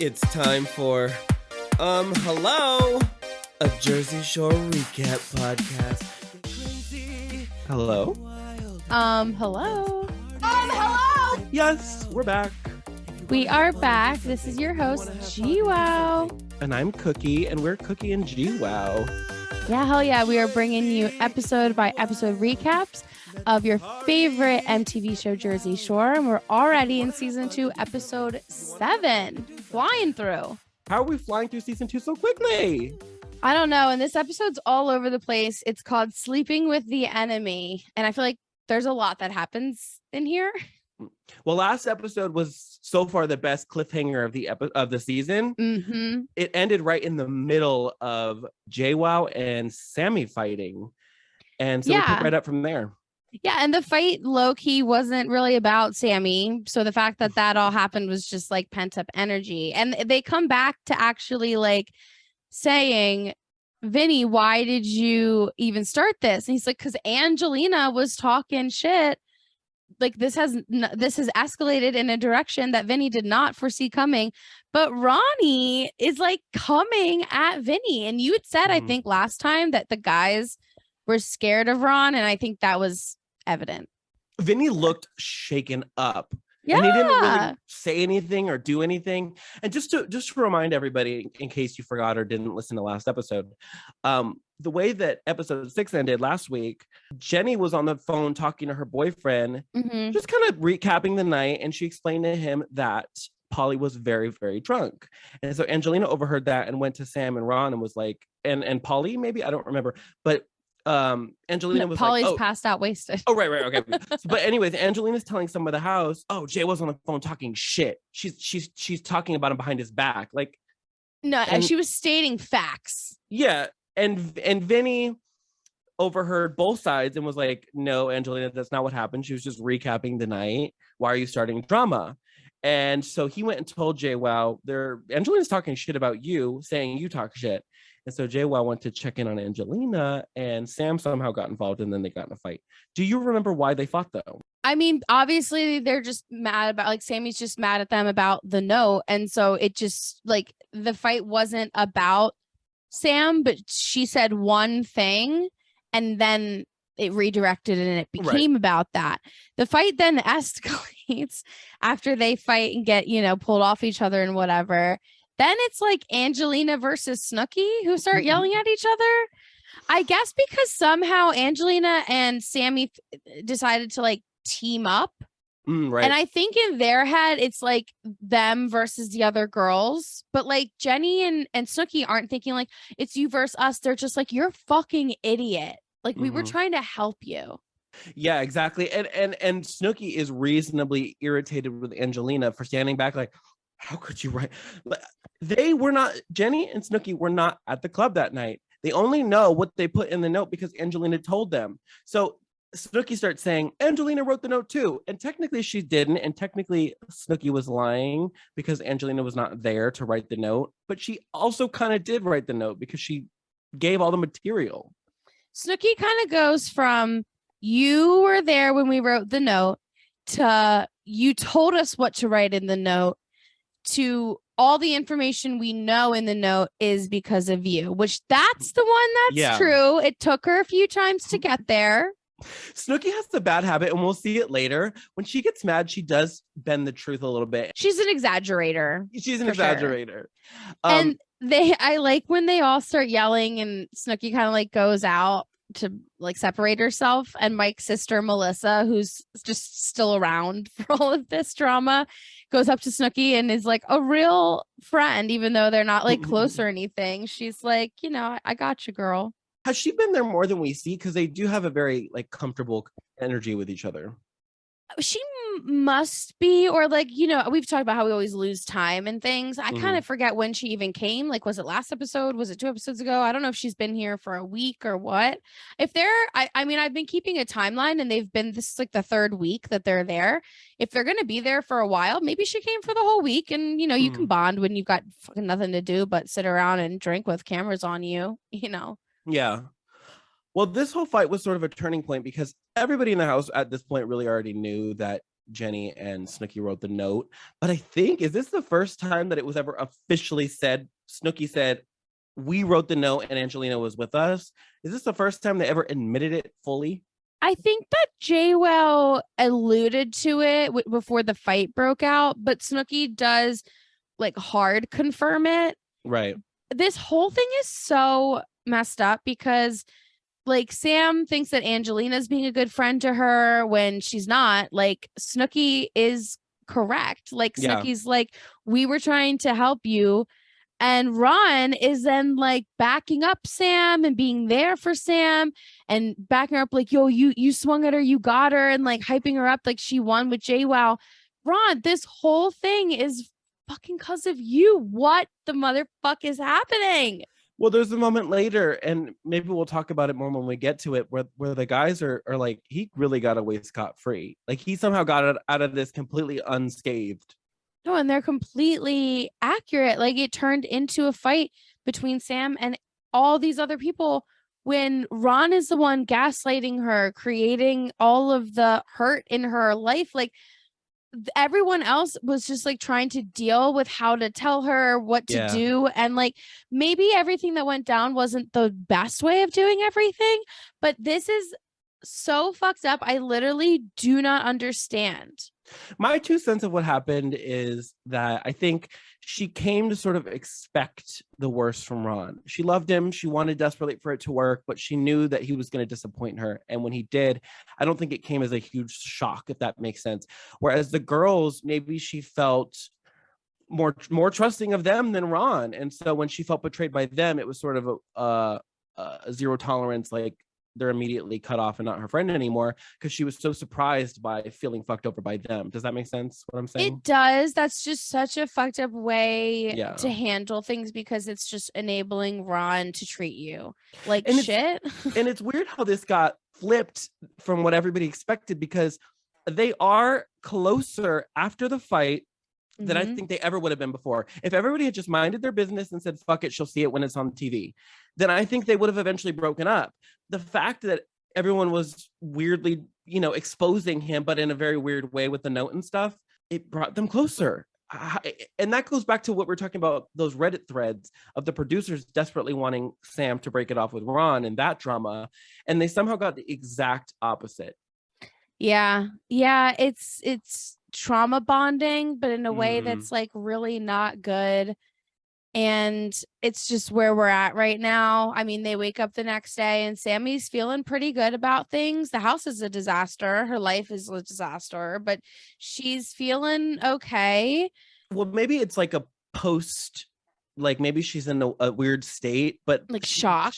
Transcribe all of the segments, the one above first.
It's time for, hello, a Jersey Shore recap podcast. Hello? Hello. Hello. Yes, we're back. We are back. This is your host, G-Wow. And I'm Cookie, and we're Cookie and G-Wow. Yeah, hell yeah. We are bringing you episode by episode recaps of your favorite MTV show, Jersey Shore. And we're already in season 2, episode 7. Flying through. How are we flying through season 2 so quickly? I don't know. And this episode's all over the place. It's called Sleeping with the Enemy. And I feel like there's a lot that happens in here. Well, last episode was so far the best cliffhanger of the season. Mm-hmm. It ended right in the middle of JWoww and Sammy fighting. And so we picked right up from there. Yeah, and the fight low-key wasn't really about Sammy. So the fact that that all happened was just like pent-up energy. And they come back to actually like saying, Vinny, why did you even start this? And he's like, because Angelina was talking shit. Like this has escalated in a direction that Vinny did not foresee coming. But Ronnie is like coming at Vinny. And you had said, I think last time that the guys were scared of Ron. And I think that was evident. Vinny looked shaken up. Yeah. And he didn't really say anything or do anything. And just to remind everybody, in case you forgot or didn't listen to last episode, the way that episode 6 ended last week, Jenny was on the phone talking to her boyfriend, just kind of recapping the night. And she explained to him that Polly was very, very drunk. And so Angelina overheard that and went to Sam and Ron and was like, and Polly, maybe, I don't remember, but Angelina was Polly's like, passed out wasted. Oh, right, okay. But anyways, Angelina's telling some of the house, oh, Jay was on the phone talking shit. She's talking about him behind his back. Like, no, she was stating facts. Yeah. And Vinny overheard both sides and was like, no, Angelina, that's not what happened. She was just recapping the night. Why are you starting drama? And so he went and told JWoww, Angelina's talking shit about you, saying you talk shit. And so JWoww went to check in on Angelina, and Sam somehow got involved, and then they got in a fight. Do you remember why they fought, though? I mean, obviously, they're just mad about, like, Sammy's just mad at them about the note. And so it just, like, the fight wasn't about Sam, but she said one thing, and then it redirected, and it became about that. The fight then escalates after they fight and get, pulled off each other and whatever. Then it's like Angelina versus Snooki who start yelling at each other. I guess because somehow Angelina and Sammy decided to like team up. Right. And I think in their head, it's like them versus the other girls. But like Jenny and Snooki aren't thinking like it's you versus us. They're just like, you're fucking idiot. Like we were trying to help you. Yeah, exactly. And Snooki is reasonably irritated with Angelina for standing back like, how could you write? They were not, Jenny and Snooki were not at the club that night. They only know what they put in the note because Angelina told them. So Snooki starts saying, Angelina wrote the note too. And technically she didn't. And technically Snooki was lying because Angelina was not there to write the note. But she also kind of did write the note because she gave all the material. Snooki kind of goes from, you were there when we wrote the note, to you told us what to write in the note, to all the information we know in the note is because of you, which that's the one that's true. It took her a few times to get there. Snooki has the bad habit, and we'll see it later. When she gets mad, she does bend the truth a little bit. She's an exaggerator. She's an exaggerator. Sure. And I like when they all start yelling and Snooki kind of like goes out to like separate herself, and Mike's sister Melissa, who's just still around for all of this drama, goes up to Snooki and is like a real friend, even though they're not like close or anything. She's like, I got you, girl. Has she been there more than we see? Because they do have a very like comfortable energy with each other. She must be, or like, we've talked about how we always lose time and things. I kind of forget when she even came. Like, was it last episode? Was it 2 episodes ago? I don't know if she's been here for a week or what. If I mean, I've been keeping a timeline, and this is like the 3rd week that they're there. If they're going to be there for a while, maybe she came for the whole week, and you can bond when you've got fucking nothing to do but sit around and drink with cameras on you, Yeah. Well, this whole fight was sort of a turning point because everybody in the house at this point really already knew that Jenny and Snooki wrote the note. But I think, is this the first time that it was ever officially said? Snooki said, we wrote the note and Angelina was with us. Is this the first time they ever admitted it fully? I think that JWoww alluded to it before the fight broke out, but Snooki does like hard confirm it. Right. This whole thing is so messed up because like Sam thinks that Angelina's being a good friend to her when she's not. Like Snooki is correct. Like Snooki's like, we were trying to help you. And Ron is then like backing up Sam and being there for Sam and backing her up like, yo, you swung at her, you got her, and like hyping her up like she won with JWoww. Ron, this whole thing is fucking because of you. What the motherfuck is happening? Well, there's a moment later, and maybe we'll talk about it more when we get to it, where the guys are like, he really got away scot-free. Like he somehow got it out of this completely unscathed. No, and they're completely accurate. Like it turned into a fight between Sam and all these other people when Ron is the one gaslighting her, creating all of the hurt in her life. Like everyone else was just like trying to deal with how to tell her what to do. And like maybe everything that went down wasn't the best way of doing everything, but this is so fucked up. I literally do not understand. My 2 cents of what happened is that I think she came to sort of expect the worst from Ron. She loved him. She wanted desperately for it to work, but she knew that he was going to disappoint her. And when he did, I don't think it came as a huge shock, if that makes sense. Whereas the girls, maybe she felt more trusting of them than Ron. And so when she felt betrayed by them, it was sort of a zero tolerance, like, they're immediately cut off and not her friend anymore because she was so surprised by feeling fucked over by them. Does that make sense what I'm saying? It does. That's just such a fucked up way to handle things because it's just enabling Ron to treat you like shit. And it's weird how this got flipped from what everybody expected because they are closer after the fight than I think they ever would have been before. If everybody had just minded their business and said, fuck it, she'll see it when it's on TV, then I think they would have eventually broken up. The fact that everyone was weirdly, exposing him, but in a very weird way with the note and stuff, it brought them closer. And that goes back to what we're talking about, those Reddit threads of the producers desperately wanting Sam to break it off with Ron and that drama. And they somehow got the exact opposite. Yeah. It's trauma bonding, but in a way that's like really not good. And it's just where we're at right now. I mean, they wake up the next day and Sammy's feeling pretty good about things. The house is a disaster. Her life is a disaster, but she's feeling okay. Well, maybe it's like a post, like maybe she's in a weird state, but like shock.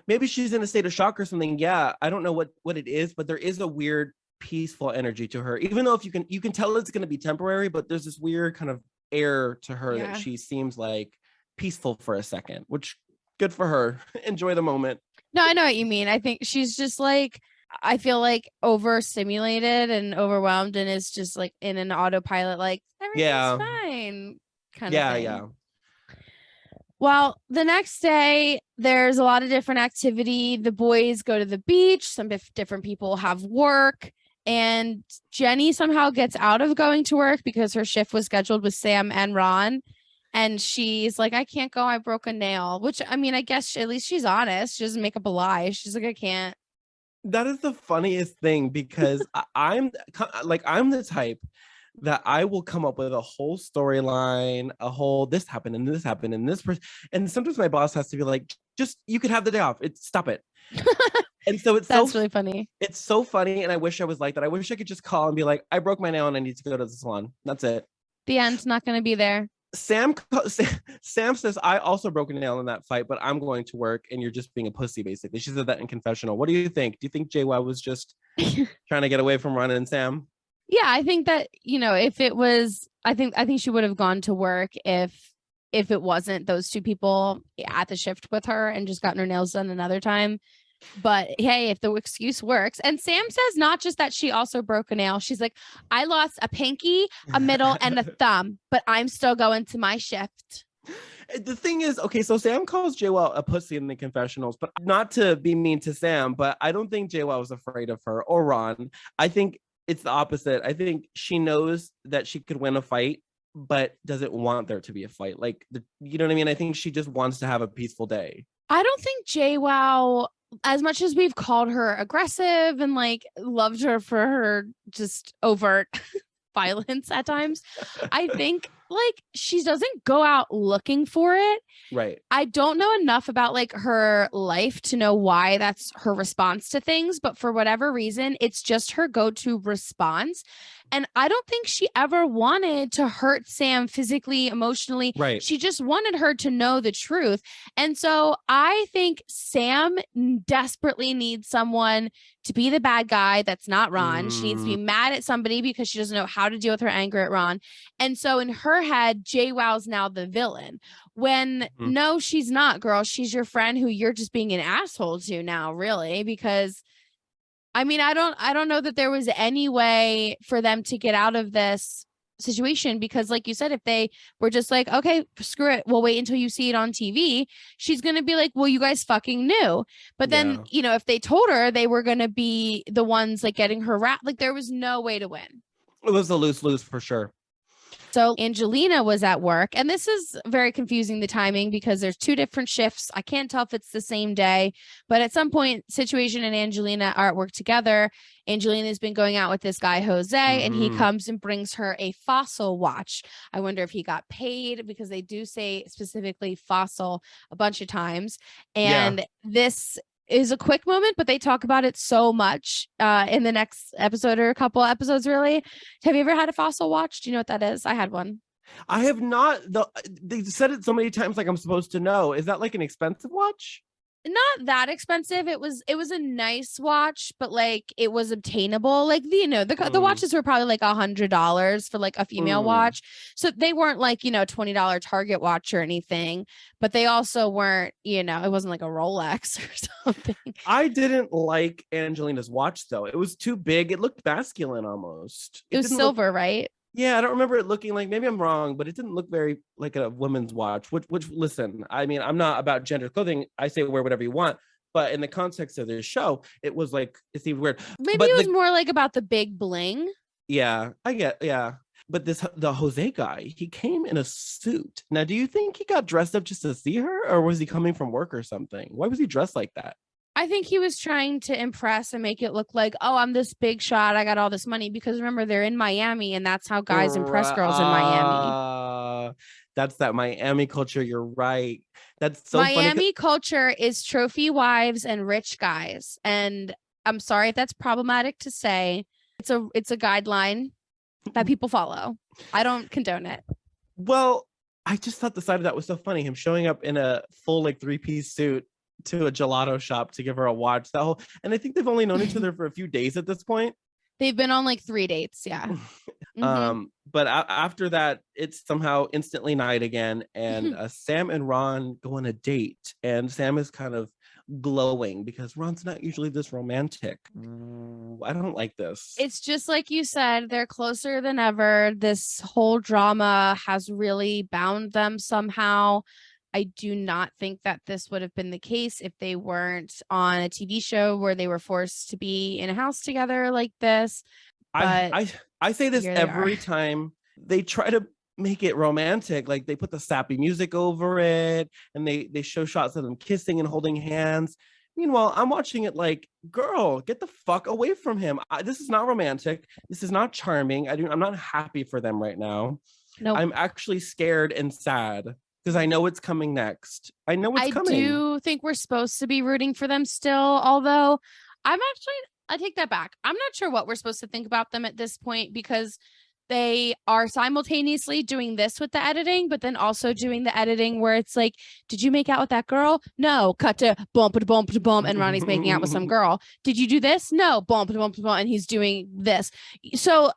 Maybe she's in a state of shock or something. Yeah, I don't know what it is, but there is a weird peaceful energy to her, even though if you can tell it's going to be temporary, but there's this weird kind of air to her that she seems like peaceful for a second, which good for her. Enjoy the moment. No, I know what you mean. I think she's just like, I feel like overstimulated and overwhelmed and is just like in an autopilot, like everything's fine kind of thing. Yeah. Well, the next day, there's a lot of different activity. The boys go to the beach. Some different people have work. And Jenny somehow gets out of going to work because her shift was scheduled with Sam and Ron. And she's like, I can't go. I broke a nail, which, I mean, I guess at least she's honest. She doesn't make up a lie. She's like, I can't. That is the funniest thing because I'm the type that I will come up with a whole storyline, this happened and this happened and this person. And sometimes my boss has to be like, just, you could have the day off. Stop it. And so that's really funny. It's so funny. And I wish I was like that. I wish I could just call and be like, I broke my nail and I need to go to the salon. That's it. The end's not going to be there. Sam says, I also broke a nail in that fight, but I'm going to work and you're just being a pussy, basically. She said that in confessional. What do you think? Do you think JWoww was just trying to get away from Ron and Sam? Yeah, I think that, if it was, I think she would have gone to work if it wasn't those two people at the shift with her and just gotten her nails done another time. But hey, if the excuse works. And Sam says not just that she also broke a nail. She's like, I lost a pinky, a middle, and a thumb, but I'm still going to my shift. The thing is, okay, so Sam calls JWoww a pussy in the confessionals, but not to be mean to Sam, but I don't think JWoww was afraid of her or Ron. I think it's the opposite. I think she knows that she could win a fight, but doesn't want there to be a fight. Like, you know what I mean? I think she just wants to have a peaceful day. I don't think JWoww, as much as we've called her aggressive and like loved her for her just overt violence at times, I think like she doesn't go out looking for it. Right. I don't know enough about like her life to know why that's her response to things, but for whatever reason, it's just her go-to response. And I don't think she ever wanted to hurt Sam physically, emotionally. Right. She just wanted her to know the truth. And so I think Sam desperately needs someone to be the bad guy that's not Ron. She needs to be mad at somebody because she doesn't know how to deal with her anger at Ron. And so in her head, JWoww's now the villain. When no, she's not, girl. She's your friend who you're just being an asshole to now, really, because I mean, I don't know that there was any way for them to get out of this situation, because like you said, if they were just like, okay, screw it, we'll wait until you see it on TV, she's going to be like, well, you guys fucking knew. But then, you know, if they told her, they were going to be the ones like getting her wrapped. Like there was no way to win. It was a lose-lose for sure. So Angelina was at work, and this is very confusing, the timing, because there's two different shifts. I can't tell if it's the same day, but at some point, Situation and Angelina are at work together. Angelina's been going out with this guy, Jose, and he comes and brings her a Fossil watch. I wonder if he got paid, because they do say specifically Fossil a bunch of times. And this is a quick moment, but they talk about it so much in the next episode, or a couple episodes, really. Have you ever had a Fossil watch? Do you know what that is? I had one. I have not. They said it so many times, like I'm supposed to know. Is that like an expensive watch? Not that expensive. It was a nice watch, but like it was obtainable. Like the watches were probably like $100 for like a female watch. So they weren't like, $20 Target watch or anything, but they also weren't, it wasn't like a Rolex or something. I didn't like Angelina's watch though. It was too big. It looked masculine almost. It was silver, right? Yeah, I don't remember it looking like, maybe I'm wrong, but it didn't look very like a woman's watch, which listen, I mean, I'm not about gender clothing. I say wear whatever you want. But in the context of this show, it was like, it seemed weird. Maybe it was more like about the big bling. Yeah, I get, yeah. But the Jose guy, he came in a suit. Now, do you think he got dressed up just to see her, or was he coming from work or something? Why was he dressed like that? I think he was trying to impress and make it look like, oh, I'm this big shot, I got all this money, because remember, they're in Miami, and that's how guys impress girls in Miami. That's that Miami culture. You're right. That's so Miami culture is trophy wives and rich guys. And I'm sorry if that's problematic to say. It's a guideline that people follow. I don't condone it. Well, I just thought the side of that was so funny. Him showing up in a full like 3-piece suit to a gelato shop to give her a watch. And I think they've only known each other for a few days at this point. They've been on like 3 dates, yeah. But after that, it's somehow instantly night again, and Sam and Ron go on a date, and Sam is kind of glowing because Ron's not usually this romantic. I don't like this. It's just like you said, they're closer than ever. This whole drama has really bound them somehow. I do not think that this would have been the case if they weren't on a TV show where they were forced to be in a house together like this. I say this every time they try to make it romantic. Like they put the sappy music over it, and they show shots of them kissing and holding hands. Meanwhile, I'm watching it like, girl, get the fuck away from him. This is not romantic. This is not charming. I'm not happy for them right now. Nope. I'm actually scared and sad, because I know it's coming next. I know it's coming. I do think we're supposed to be rooting for them still, although I take that back. I'm not sure what we're supposed to think about them at this point, because they are simultaneously doing this with the editing, but then also doing the editing where it's like, did you make out with that girl? No. Cut to bump, and Ronnie's making out with some girl. Did you do this? No. Bump, and he's doing this. So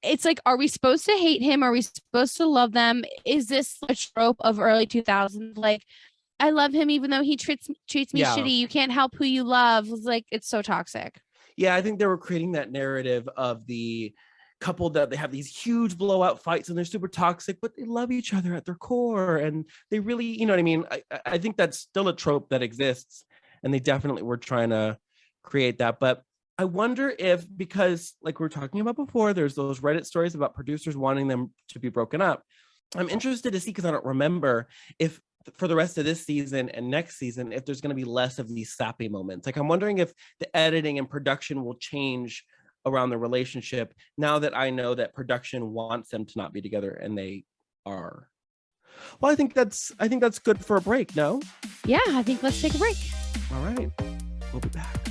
it's like, are we supposed to hate him? Are we supposed to love them? Is this a trope of early 2000s? Like, I love him even though he treats me shitty. You can't help who you love. Like, it's so toxic. Yeah, I think they were creating that narrative of the couple that they have these huge blowout fights and they're super toxic, but they love each other at their core. And they really, you know what I mean? I think that's still a trope that exists. And they definitely were trying to create that. But I wonder if, because like we were talking about before, there's those Reddit stories about producers wanting them to be broken up. I'm interested to see, because I don't remember, if for the rest of this season and next season, if there's going to be less of these sappy moments. Like I'm wondering if the editing and production will change around the relationship now that I know that production wants them to not be together and they are. Well, I think that's good for a break, no? Yeah, I think let's take a break. All right. We'll be back.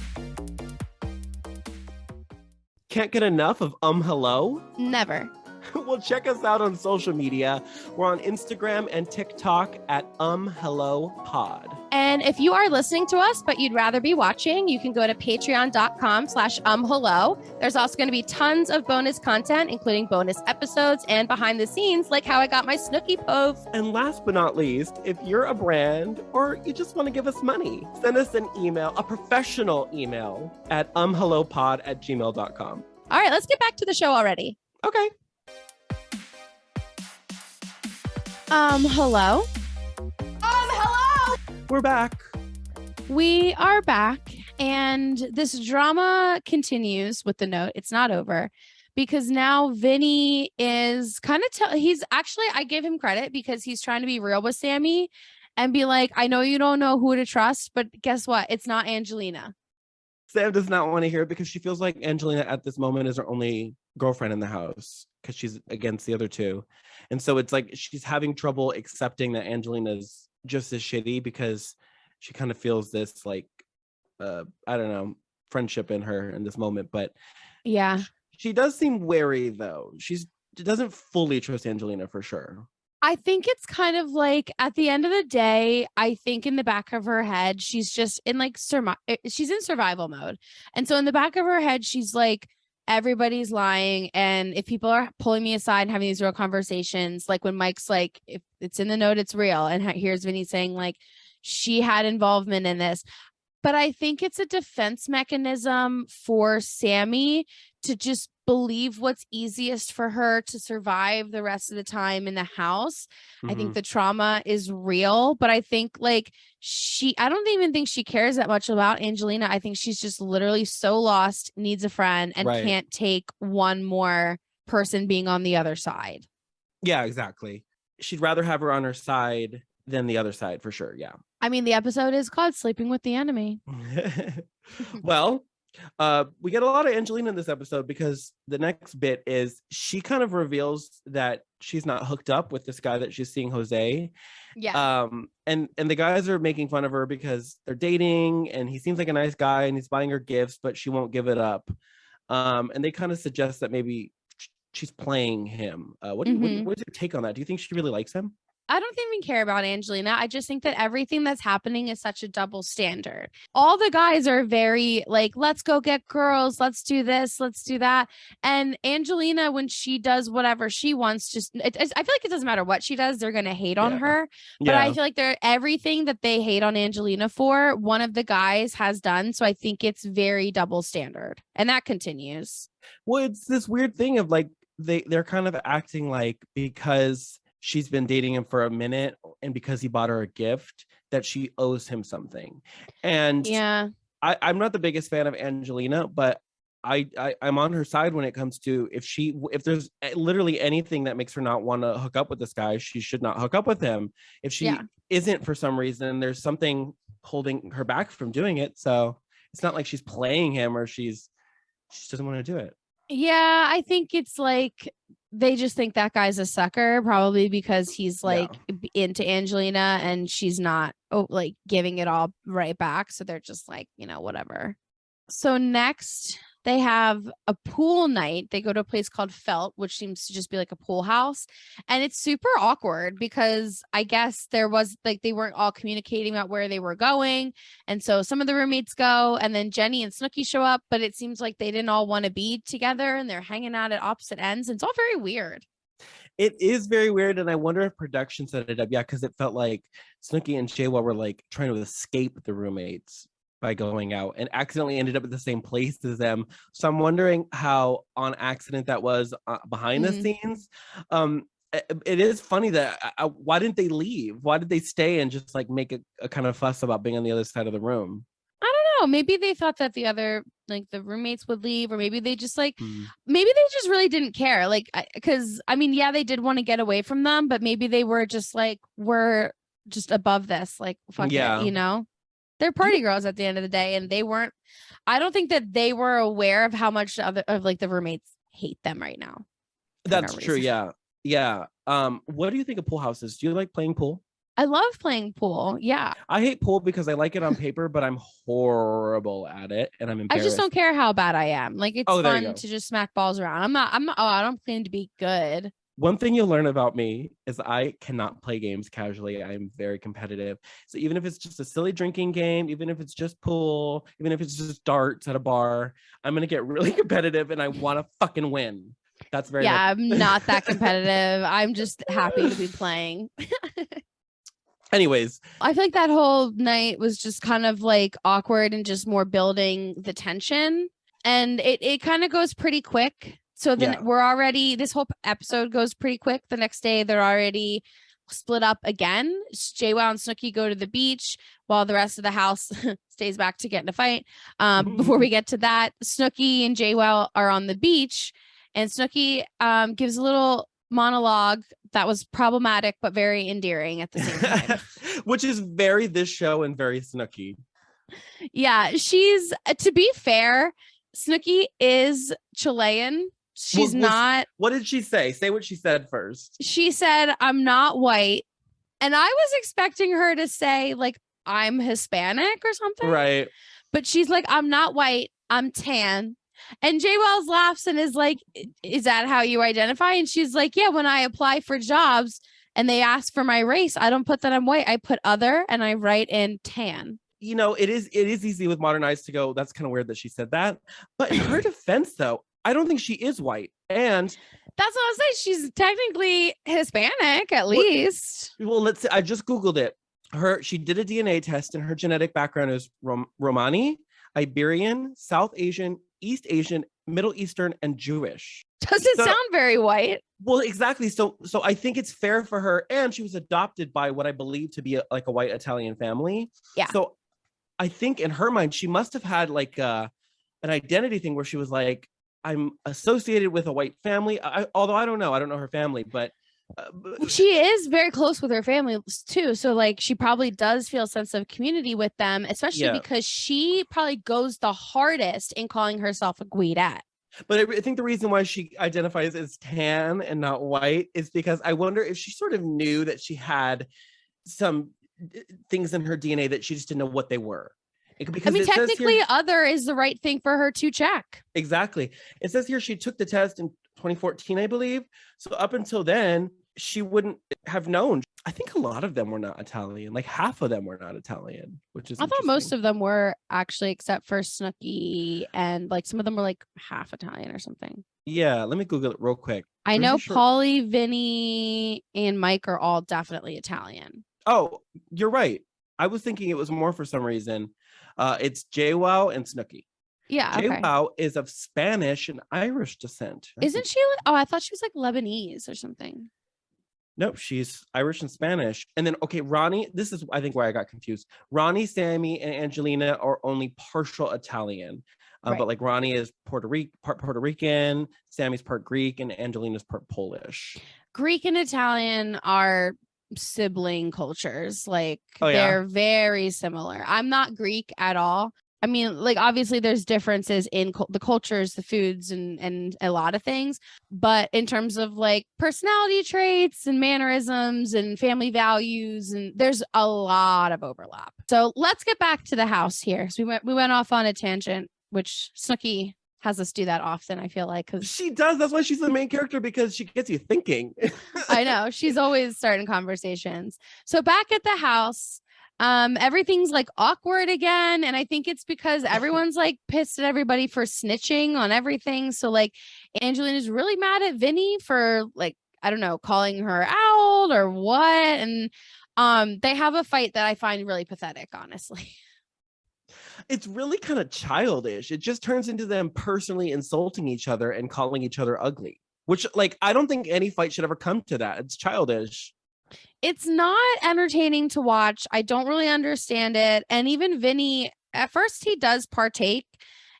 Can't get enough of hello? Never. Well, check us out on social media. We're on Instagram and TikTok at hello pod. And if you are listening to us, but you'd rather be watching, you can go to patreon.com/hello. There's also going to be tons of bonus content, including bonus episodes and behind the scenes, like how I got my Snooki pove. And last but not least, if you're a brand or you just want to give us money, send us an email, a professional email at hellopod@gmail.com. All right, let's get back to the show already. Okay. Hello. Hello. We're back. We are back, and this drama continues with the note. It's not over because now Vinny is kind of he's actually, I give him credit because he's trying to be real with Sammy and be like, I know you don't know who to trust, but guess what? It's not Angelina. Sam does not want to hear it because she feels like Angelina at this moment is her only girlfriend in the house because she's against the other two. And so it's like she's having trouble accepting that Angelina's just as shitty because she kind of feels this like, I don't know, friendship in her in this moment. But yeah, she does seem wary though. She doesn't fully trust Angelina for sure. I think it's kind of like at the end of the day, I think in the back of her head, she's just in like she's in survival mode. And so in the back of her head, she's like, everybody's lying. And if people are pulling me aside and having these real conversations, like when Mike's like, if it's in the note, it's real. And here's Vinny saying like, she had involvement in this. But I think it's a defense mechanism for Sammy to just believe what's easiest for her to survive the rest of the time in the house. I think the trauma is real, but I think like I don't even think she cares that much about Angelina. I think she's just literally so lost, needs a friend, and can't take one more person being on the other side. Yeah, exactly. She'd rather have her on her side than the other side for sure. Yeah. I mean, the episode is called Sleeping with the Enemy. Well, we get a lot of Angelina in this episode because the next bit is she kind of reveals that she's not hooked up with this guy that she's seeing, Jose. Yeah. And the guys are making fun of her because they're dating and he seems like a nice guy and he's buying her gifts, but she won't give it up. And they kind of suggest that maybe she's playing him. What's your take on that? Do you think she really likes him? I don't even care about Angelina. I just think that everything that's happening is such a double standard. All the guys are very like, let's go get girls. Let's do this. Let's do that. And Angelina, when she does whatever she wants, I feel like it doesn't matter what she does. They're going to hate on her. But I feel like everything that they hate on Angelina for, one of the guys has done. So I think it's very double standard. And that continues. Well, it's this weird thing of like, they're kind of acting like because she's been dating him for a minute and because he bought her a gift that she owes him something. And yeah, I'm not the biggest fan of Angelina, but I'm on her side when it comes to if there's literally anything that makes her not want to hook up with this guy, she should not hook up with him. If she isn't for some reason, there's something holding her back from doing it. So it's not like she's playing him or she doesn't want to do it. Yeah, I think it's like they just think that guy's a sucker, probably because he's like into Angelina and she's not like giving it all right back. So they're just like, whatever. So next they have a pool night. They go to a place called Felt, which seems to just be like a pool house. And it's super awkward because I guess there was like, they weren't all communicating about where they were going. And so some of the roommates go and then Jenny and Snooki show up, but it seems like they didn't all want to be together and they're hanging out at opposite ends. And it's all very weird. It is very weird. And I wonder if production set it up. Yeah. Cause it felt like Snooki and Shaywa were like trying to escape the roommates by going out and accidentally ended up at the same place as them. So I'm wondering how on accident that was behind the scenes. It is funny that why didn't they leave? Why did they stay and just like make a kind of fuss about being on the other side of the room? I don't know. Maybe they thought that the other, like the roommates would leave, or maybe they just like, Hmm. maybe they just really didn't care. Like, because I mean, yeah, they did want to get away from them, but maybe they were just like, we're just above this. Like, fuck Yeah. it, you know? They're party girls at the end of the day, and they weren't. I don't think that they were aware of how much of like the roommates hate them right now. That's no true. reason. Yeah. What do you think of pool houses? Do you like playing pool? I love playing pool. Yeah. I hate pool because I like it on paper, but I'm horrible at it, and I'm I embarrassed. just don't care how bad I am. Like, it's Oh, there you fun go. to just smack balls around. I don't claim to be good. One thing you'll learn about me is I cannot play games casually. I am very competitive. So even if it's just a silly drinking game, even if it's just pool, even if it's just darts at a bar, I'm going to get really competitive and I want to fucking win. That's very Yeah, much- I'm not that competitive. I'm just happy to be playing. Anyways, I feel like that whole night was just kind of like awkward and just more building the tension. And it kind of goes pretty quick. So then Yeah. this whole episode goes pretty quick. The next day, they're already split up again. JWoww and Snooki go to the beach while the rest of the house stays back to get in a fight. Before we get to that, Snooki and JWoww are on the beach, and Snooki gives a little monologue that was problematic but very endearing at the same time. which is very this show and very Snooki. Yeah, she's to be fair, Snooki is Chilean. She's not. What did she say? Say what she said first. She said, "I'm not white." And I was expecting her to say, like, "I'm Hispanic" or something. Right. But she's like, "I'm not white. I'm tan." And Jay Wells laughs and is like, "Is that how you identify?" And she's like, "Yeah, when I apply for jobs and they ask for my race, I don't put that I'm white. I put other and I write in tan." You know, it is easy with modern eyes to go, that's kind of weird that she said that. But in her defense, though, I don't think she is white. And that's what I was saying. She's technically Hispanic, at least. Well, let's say I just Googled it. She did a DNA test, and her genetic background is Romani, Iberian, South Asian, East Asian, Middle Eastern, and Jewish. Doesn't sound very white. Well, exactly. So I think it's fair for her, and she was adopted by what I believe to be a white Italian family. Yeah. So I think in her mind, she must have had like an identity thing where she was like, I'm associated with a white family. Although I don't know her family, but she is very close with her family too. So like she probably does feel a sense of community with them, especially because she probably goes the hardest in calling herself a Guidette. But I think the reason why she identifies as tan and not white is because I wonder if she sort of knew that she had some things in her DNA that she just didn't know what they were. Because I mean, technically, other is the right thing for her to check. Exactly. It says here she took the test in 2014, I believe. So up until then, she wouldn't have known. I think a lot of them were not Italian. Like half of them were not Italian, which is I thought most of them were actually, except for Snooki, and like some of them were like half Italian or something. Yeah, let me Google it real quick. I know Paulie, Vinny, and Mike are all definitely Italian. Oh, you're right. I was thinking it was more for some reason. It's JWoww and Snooki. Yeah, JWoww is of Spanish and Irish descent. Isn't she? Oh, I thought she was like Lebanese or something. Nope, she's Irish and Spanish. And then, okay, Ronnie, this is, I think, where I got confused. Ronnie, Sammy, and Angelina are only partial Italian. But like Ronnie is part Puerto Rican, Sammy's part Greek, and Angelina's part Polish. Greek and Italian are sibling cultures. Like they're very similar. I'm not Greek at all. I mean, like obviously there's differences in the cultures, the foods, and a lot of things. But in terms of like personality traits and mannerisms and family values, and there's a lot of overlap. So let's get back to the house here. So we went off on a tangent, which Snooki has us do that often, I feel like. Because she does. That's why she's the main character, because she gets you thinking. I know. She's always starting conversations. So back at the house, everything's like awkward again. And I think it's because everyone's like pissed at everybody for snitching on everything. So like Angelina's really mad at Vinny for like, I don't know, calling her out or what. And they have a fight that I find really pathetic, honestly. It's really kind of childish. It just turns into them personally insulting each other and calling each other ugly, which like, I don't think any fight should ever come to that. It's childish. It's not entertaining to watch. I don't really understand it. And even Vinny at first he does partake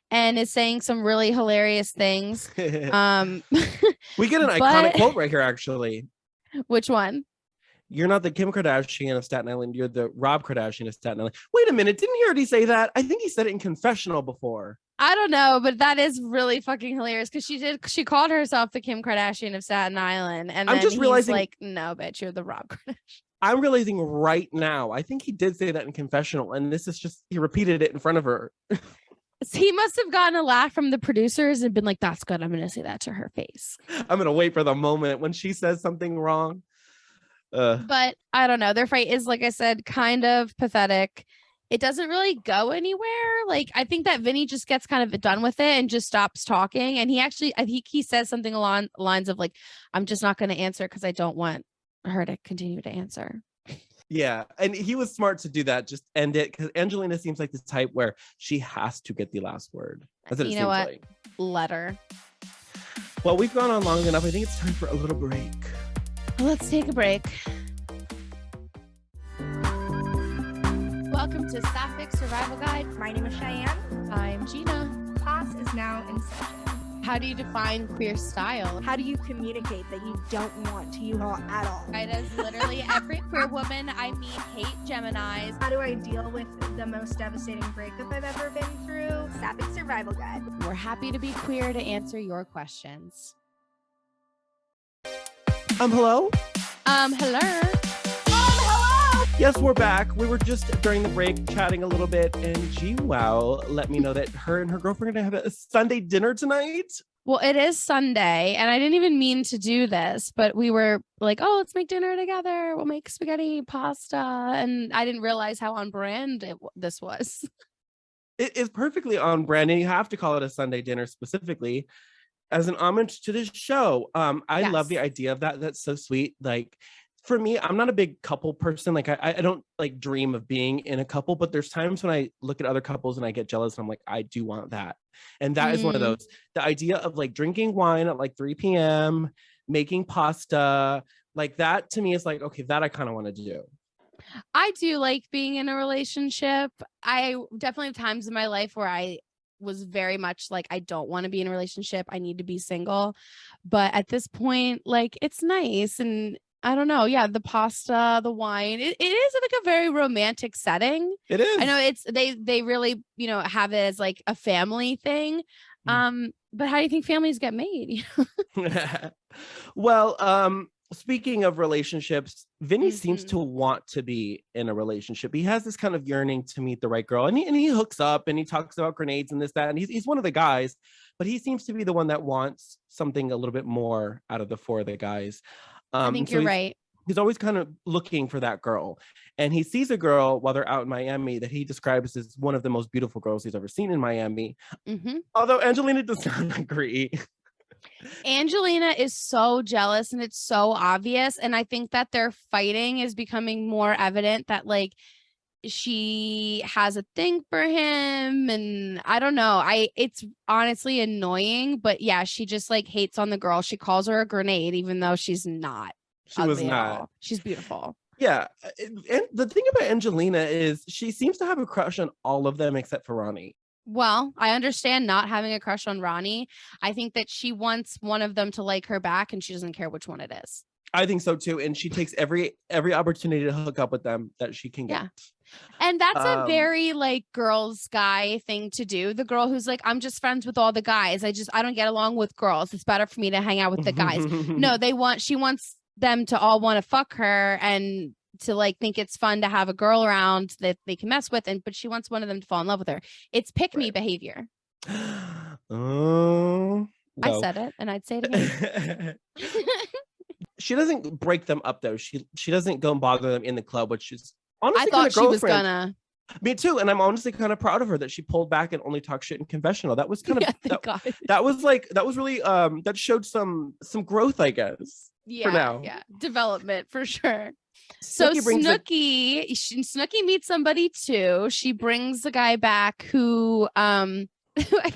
and is saying some really hilarious things. We get an iconic but- quote right here, actually. Which one? You're not the Kim Kardashian of Staten Island. You're the Rob Kardashian of Staten Island. Wait a minute. Didn't he already say that? I think he said it in confessional before. I don't know, but that is really fucking hilarious because she called herself the Kim Kardashian of Staten Island. And I'm then just he's realizing- like, no, bitch, you're the Rob Kardashian. I'm realizing right now, I think he did say that in confessional. And this is just, he repeated it in front of her. He must have gotten a laugh from the producers and been like, that's good. I'm going to say that to her face. I'm going to wait for the moment when she says something wrong. But I don't know. Their fight is, like I said, kind of pathetic. It doesn't really go anywhere. Like, I think that Vinny just gets kind of done with it and just stops talking. And I think he says something along the lines of like, I'm just not going to answer because I don't want her to continue to answer. Yeah. And he was smart to do that. Just end it. Because Angelina seems like the type where she has to get the last word. That's what it You seems know what? like. Let her. Well, we've gone on long enough. I think it's time for a little break. Let's take a break. Welcome to Sapphic Survival Guide. My name is Cheyenne. I'm Gina. Class is now in session. How do you define queer style? How do you communicate that you don't want to U-Haul at all? Right, as literally every queer woman I meet hate Geminis. How do I deal with the most devastating breakup I've ever been through? Sapphic Survival Guide. We're happy to be queer to answer your questions. Hello? Hello. Hello! Yes, we're back. We were just during the break chatting a little bit, and GWOW let me know that her and her girlfriend are gonna have a Sunday dinner tonight. Well, it is Sunday, and I didn't even mean to do this, but we were like, oh, let's make dinner together. We'll make spaghetti, pasta. And I didn't realize how on brand this was. It is perfectly on brand, and you have to call it a Sunday dinner specifically as an homage to this show. I love the Yes. idea of that. That's so sweet. Like, for me, I'm not a big couple person. Like, I don't like dream of being in a couple, but there's times when I look at other couples and I get jealous and I'm like, I do want that. And that is one of Mhm. those. The idea of like drinking wine at like 3 p.m., making pasta, like that to me is like, okay, that I kind of want to do. I do like being in a relationship. I definitely have times in my life where I was very much like, I don't want to be in a relationship. I need to be single. But at this point, like, it's nice. And I don't know. Yeah, the pasta, the wine, it is like a very romantic setting. It is. I know it's they really, have it as like a family thing. But how do you think families get made? Well, speaking of relationships, Vinny seems Mhm. to want to be in a relationship. He has this kind of yearning to meet the right girl, and he hooks up and he talks about grenades and this, that, and he's one of the guys, but he seems to be the one that wants something a little bit more out of the four of the guys. I think so you're he's- right. He's always kind of looking for that girl, and he sees a girl while they're out in Miami that he describes as one of the most beautiful girls he's ever seen in Miami. hmm Although Angelina does not agree. Angelina is so jealous and it's so obvious. And I think that their fighting is becoming more evident that like she has a thing for him. And I don't know. It's honestly annoying, but yeah, she just like hates on the girl. She calls her a grenade, even though she's not. She was ugly at not. all. She's beautiful. Yeah, and the thing about Angelina is she seems to have a crush on all of them except for Ronnie. Well, I understand not having a crush on Ronnie. I think that she wants one of them to like her back and she doesn't care which one it is. I think so too, and she takes every opportunity to hook up with them that she can get. Yeah. And that's a Um, very like girls guy thing to do. The girl who's like, I'm just friends with all the guys. I don't get along with girls. It's better for me to hang out with the guys. No, she wants them to all want to fuck her and to like think it's fun to have a girl around that they can mess with, but she wants one of them to fall in love with her. It's pick me Right. behavior. Oh, I well. said it and I'd say it again. She doesn't break them up though. She doesn't go and bother them in the club, which is honestly I kind thought of she was girlfriend. gonna. Me too, and I'm honestly kind of proud of her that she pulled back and only talked shit in confessional. That was kind of Yeah, thank God. that was really that showed some growth, I guess. Yeah, now. yeah, development for sure. So Snooki brings it- Snooki meets somebody too. She brings the guy back who I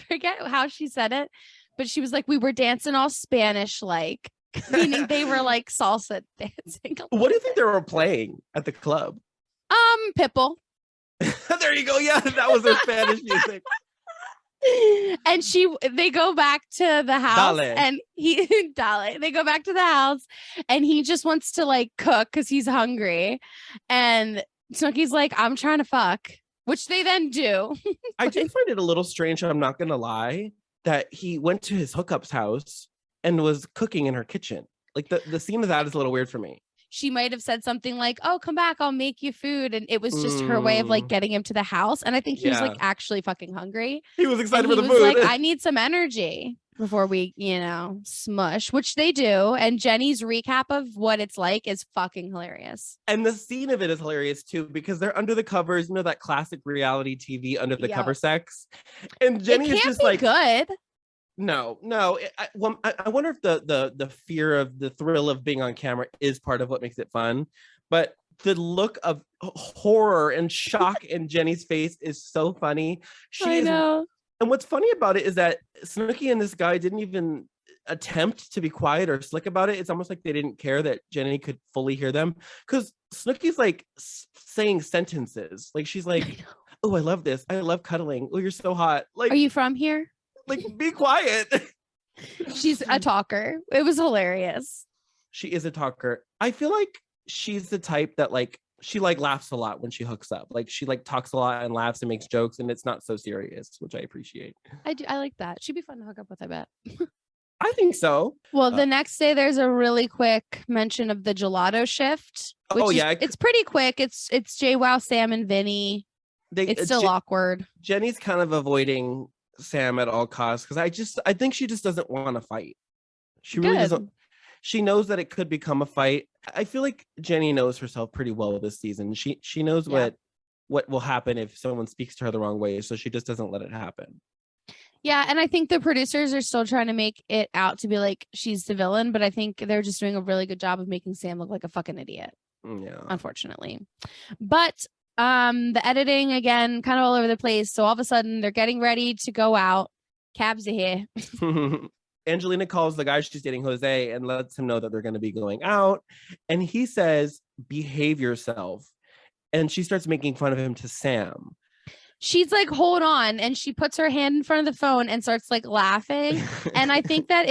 forget how she said it, but she was like, we were dancing all Spanish like, meaning they were like salsa dancing. What do you think they were playing at the club? Pitbull. There you go. Yeah, that was her Spanish music. And they go back to the house Dale. and they go back to the house and he just wants to like cook because he's hungry. And Snooki's like, I'm trying to fuck, which they then do. I do find it a little strange, I'm not gonna lie, that he went to his hookup's house and was cooking in her kitchen. Like the scene of that is a little weird for me. She might have said something like, oh, come back, I'll make you food. And it was just her way of like getting him to the house. And I think he was like actually fucking hungry. He was excited and for he the was food. like, I need some energy before we, smush, which they do. And Jenny's recap of what it's like is fucking hilarious. And the scene of it is hilarious too, because they're under the covers, that classic reality TV under the cover sex. And Jenny is just like, good. No. I wonder if the fear of the thrill of being on camera is part of what makes it fun. But the look of horror and shock in Jenny's face is so funny. I know. And what's funny about it is that Snooki and this guy didn't even attempt to be quiet or slick about it. It's almost like they didn't care that Jenny could fully hear them, because Snooki's like saying sentences. Like she's like, oh, I love this. I love cuddling. Oh, you're so hot. Like, are you from here? Like, be quiet. She's a talker. It was hilarious. She is a talker. I feel like she's the type that like she like laughs a lot when she hooks up. Like she like talks a lot and laughs and makes jokes, and it's not so serious, which I appreciate. I like that. She'd be fun to hook up with, I bet. I think so. Well, the next day there's a really quick mention of the gelato shift. It's pretty quick. It's JWoww, Sam, and Vinny. It's still awkward. Jenny's kind of avoiding Sam at all costs because I think she just doesn't want to fight. She really doesn't. She knows that it could become a fight. I feel like Jenny knows herself pretty well this season. She knows what will happen if someone speaks to her the wrong way, so she just doesn't let it happen. Yeah, and I think the producers are still trying to make it out to be like she's the villain, but I think they're just doing a really good job of making Sam look like a fucking idiot. Yeah. Unfortunately. But the editing again kind of all over the place, so all of a sudden they're getting ready to go out. Cabs are here. Angelina calls the guy she's dating, Jose, and lets him know that they're going to be going out, and he says, behave yourself, and she starts making fun of him to Sam. She's like, hold on, and she puts her hand in front of the phone and starts like laughing. And I think that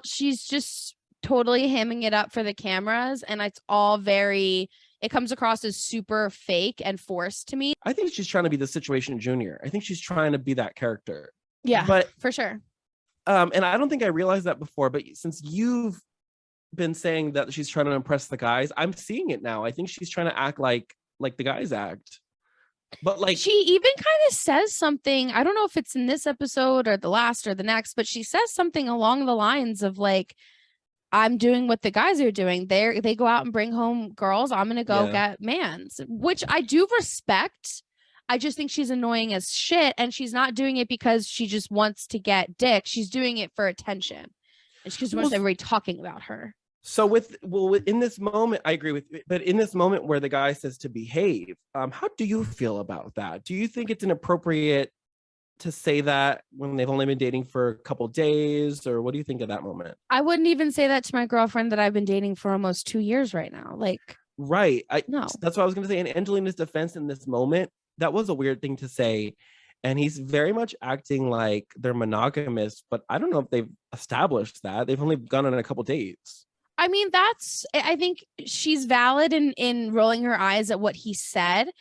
she's just totally hamming it up for the cameras, and it's all it comes across as super fake and forced to me. I think she's trying to be the Situation Junior. I think she's trying to be that character. Yeah, but for sure. And I don't think I realized that before, but since you've been saying that she's trying to impress the guys, I'm seeing it now. I think she's trying to act like the guys act. But like, she even kind of says something, I don't know if it's in this episode or the last or the next, but she says something along the lines of like, I'm doing what the guys are doing. They go out and bring home girls. I'm going to go get mans, which I do respect. I just think she's annoying as shit, and she's not doing it because she just wants to get dick. She's doing it for attention. And she just wants everybody talking about her. So in this moment, I agree with you, but in this moment where the guy says to behave, how do you feel about that? Do you think it's inappropriate to say that when they've only been dating for a couple days, or what do you think of that moment? I wouldn't even say that to my girlfriend that I've been dating for almost 2 years right now. Like, right. No. That's what I was going to say. In Angelina's defense in this moment, that was a weird thing to say. And he's very much acting like they're monogamous, but I don't know if they've established that. They've only gone on a couple dates. I mean, I think she's valid in rolling her eyes at what he said,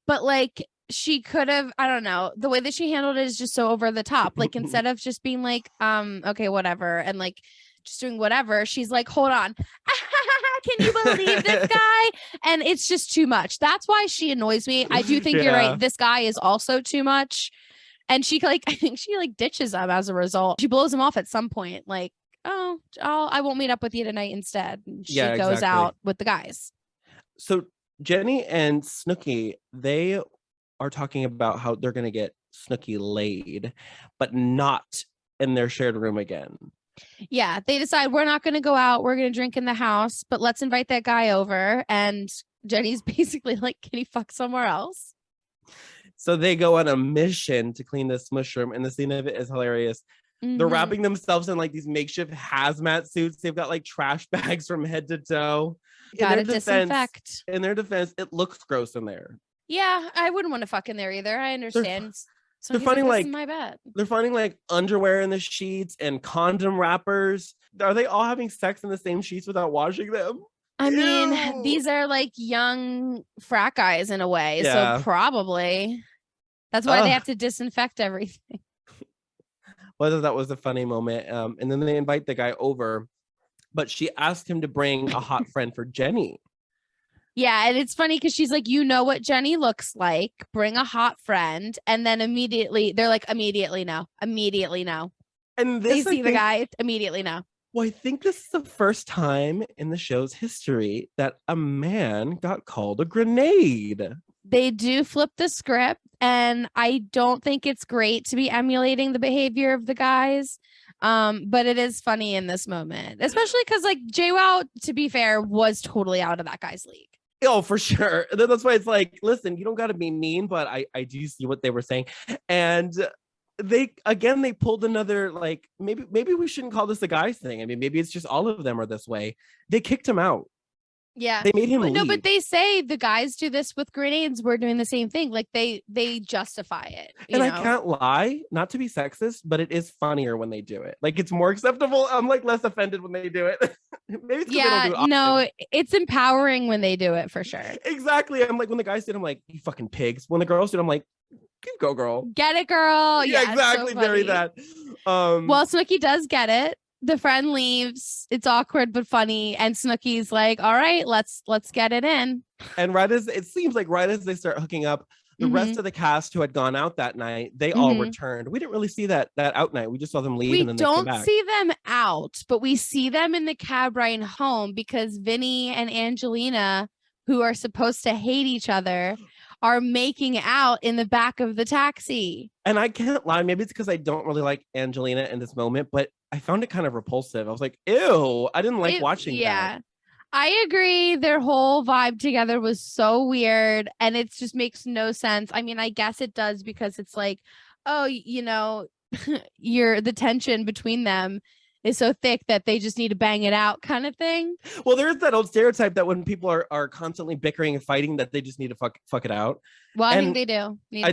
but like, she could have, I don't know, the way that she handled it is just so over the top. Like, instead of just being like, okay, whatever, and like just doing whatever, she's like, hold on. Can you believe this guy? And it's just too much. That's why she annoys me. I do think you're right. This guy is also too much. And she I think she ditches him as a result. She blows him off at some point. Like, oh, I won't meet up with you tonight instead. And she goes out with the guys. So Jenny and Snooki, they are talking about how they're going to get Snooki laid, but not in their shared room again. Yeah, they decide we're not going to go out. We're going to drink in the house, but let's invite that guy over. And Jenny's basically like, can he fuck somewhere else? So they go on a mission to clean this smush room, and the scene of it is hilarious. Mm-hmm. They're wrapping themselves in like these makeshift hazmat suits. They've got like trash bags from head to toe. Gotta disinfect. In their defense, it looks gross in there. Yeah, I wouldn't want to fuck in there either. I understand. So they're he's like, finding this is like my bed. they're finding like underwear in the sheets and condom wrappers. Are they all having sex in the same sheets without washing them? I mean, Ew. these are like young frat guys in a way. So Yeah. probably that's why they Ugh. have to disinfect everything. Whether that was a funny moment. And then they invite the guy over, but she asked him to bring a hot friend for Jenny. Yeah, and it's funny because she's like, you know what Jenny looks like. Bring a hot friend, and then immediately they're like, immediately no, immediately no. And They this, I see the think, guy immediately no. well, I think this is the first time in the show's history that a man got called a grenade. They do flip the script, and I don't think it's great to be emulating the behavior of the guys. But it is funny in this moment, especially because like JWoww, to be fair, was totally out of that guy's league. Oh, for sure. That's why it's like, listen, you don't got to be mean, but I do see what they were saying. And they pulled another, like, maybe we shouldn't call this a guys thing. I mean, maybe it's just all of them are this way. They kicked him out. Yeah. They made him leave. No, but they say the guys do this with grenades. We're doing the same thing. Like they justify it. And I can't lie, not to be sexist, but it is funnier when they do it. Like it's more acceptable. I'm like less offended when they do it. Maybe it's 'cause they don't do it often. No, it's empowering when they do it for sure. Exactly. I'm like, when the guys did, I'm like, you fucking pigs. When the girls did, I'm like, you go, girl. Get it, girl. Yeah, exactly. So Very funny. that. Well, Snooki does get it. The friend leaves. It's awkward but funny, and Snooki's like, "All right, let's get it in." And it seems like right as they start hooking up, the rest of the cast who had gone out that night, they all returned. We didn't really see that out night. We just saw them leave. We and then they came don't back. see them out, but we see them in the cab ride home because Vinny and Angelina, who are supposed to hate each other, are making out in the back of the taxi. And I can't lie, maybe it's because I don't really like Angelina in this moment, but I found it kind of repulsive. I was like, ew, I didn't like watching that. I agree. Their whole vibe together was so weird, and it just makes no sense. I mean, I guess it does because it's like, oh, you know, the tension between them is so thick that they just need to bang it out kind of thing. Well, there's that old stereotype that when people are constantly bickering and fighting, that they just need to fuck it out. Well, I think they do. I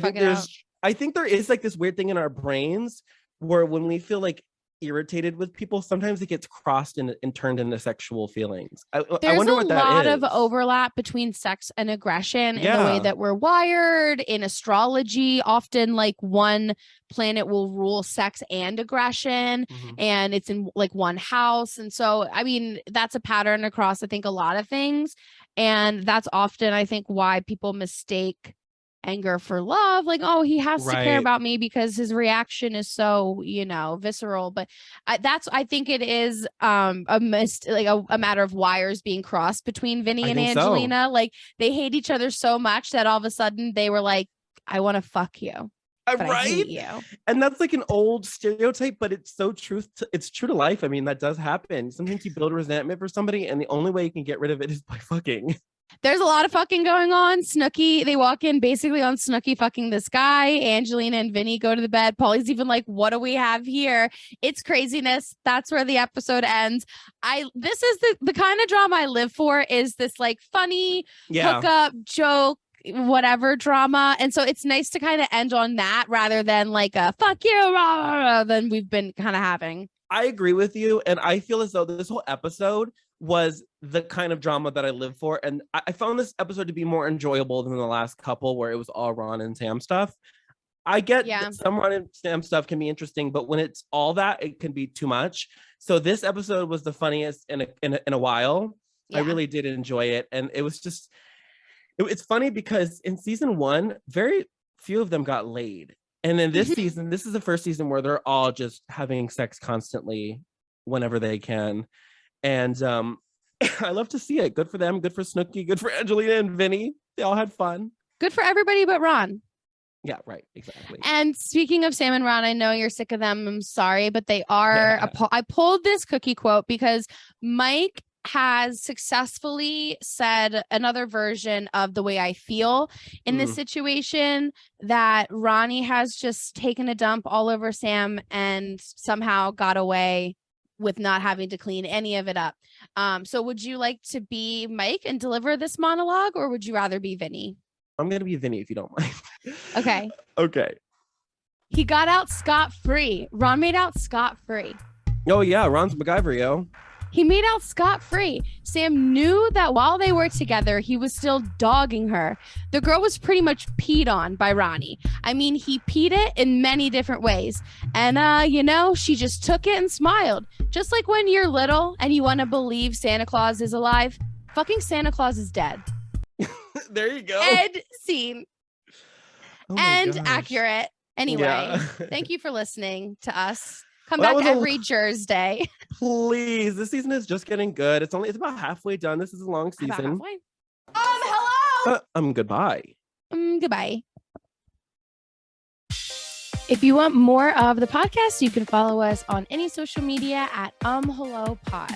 think there is like this weird thing in our brains where when we feel like irritated with people, sometimes it gets crossed and turned into sexual feelings. I wonder what that is. There's a lot of overlap between sex and aggression in the way that we're wired. In astrology, often like one planet will rule sex and aggression, and it's in like one house. And so, I mean, that's a pattern across, I think, a lot of things. And that's often, I think, why people mistake anger for love, like, oh, he has to care about me because his reaction is so, you know, visceral. But I think it is a matter of wires being crossed between Vinny and Angelina. Like they hate each other so much that all of a sudden they were like, I want to fuck you, but I hate you. And that's like an old stereotype, but it's so it's true to life. I mean, that does happen. Sometimes you build resentment for somebody, and the only way you can get rid of it is by fucking. There's a lot of fucking going on. Snooki, they walk in basically on Snooki fucking this guy. Angelina and Vinny go to the bed. Paulie's even like, what do we have here? It's craziness. That's where the episode ends. This is the kind of drama I live for, is this like funny hookup joke, whatever drama. And so it's nice to kind of end on that rather than like a fuck you rah, rah, than we've been kind of having. I agree with you. And I feel as though this whole episode was the kind of drama that I live for. And I found this episode to be more enjoyable than the last couple where it was all Ron and Sam stuff. I get that some Ron and Sam stuff can be interesting, but when it's all that, it can be too much. So this episode was the funniest in a while. I really did enjoy it. And it was just, it's funny because in season 1, very few of them got laid. And then this season, this is the first season where they're all just having sex constantly whenever they can. And I love to see it. Good for them. Good for Snooki. Good for Angelina and Vinny. They all had fun. Good for everybody but Ron. Yeah, right. Exactly. And speaking of Sam and Ron, I know you're sick of them. I'm sorry, but they are. I pulled this cookie quote because Mike has successfully said another version of the way I feel in this situation, that Ronnie has just taken a dump all over Sam and somehow got away with not having to clean any of it up. So would you like to be Mike and deliver this monologue, or would you rather be Vinny? I'm gonna be Vinny if you don't mind. Okay. Okay. He got out scot-free. Ron made out scot-free. Oh yeah, Ron's MacGyver, yo. He made out scot-free. Sam knew that while they were together, he was still dogging her. The girl was pretty much peed on by Ronnie. I mean, he peed it in many different ways. And, she just took it and smiled. Just like when you're little and you want to believe Santa Claus is alive. Fucking Santa Claus is dead. There you go. End scene. Oh my And gosh. accurate. Anyway, Yeah. thank you for listening to us. Come Well, that back was a- every Thursday. Please, this season is just getting good. It's about halfway done. This is a long About season. halfway. Hello. Goodbye. Goodbye. If you want more of the podcast, you can follow us on any social media at Hello Pod.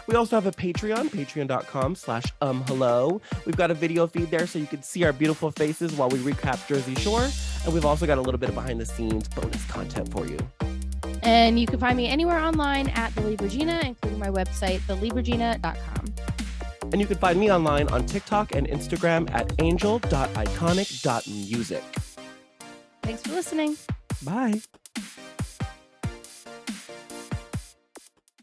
We also have a Patreon, patreon.com/hello. We've got a video feed there so you can see our beautiful faces while we recap Jersey Shore. And we've also got a little bit of behind the scenes bonus content for you. And you can find me anywhere online at The Lead Regina, including my website, theleadregina.com. And you can find me online on TikTok and Instagram at angel.iconic.music. Thanks for listening. Bye.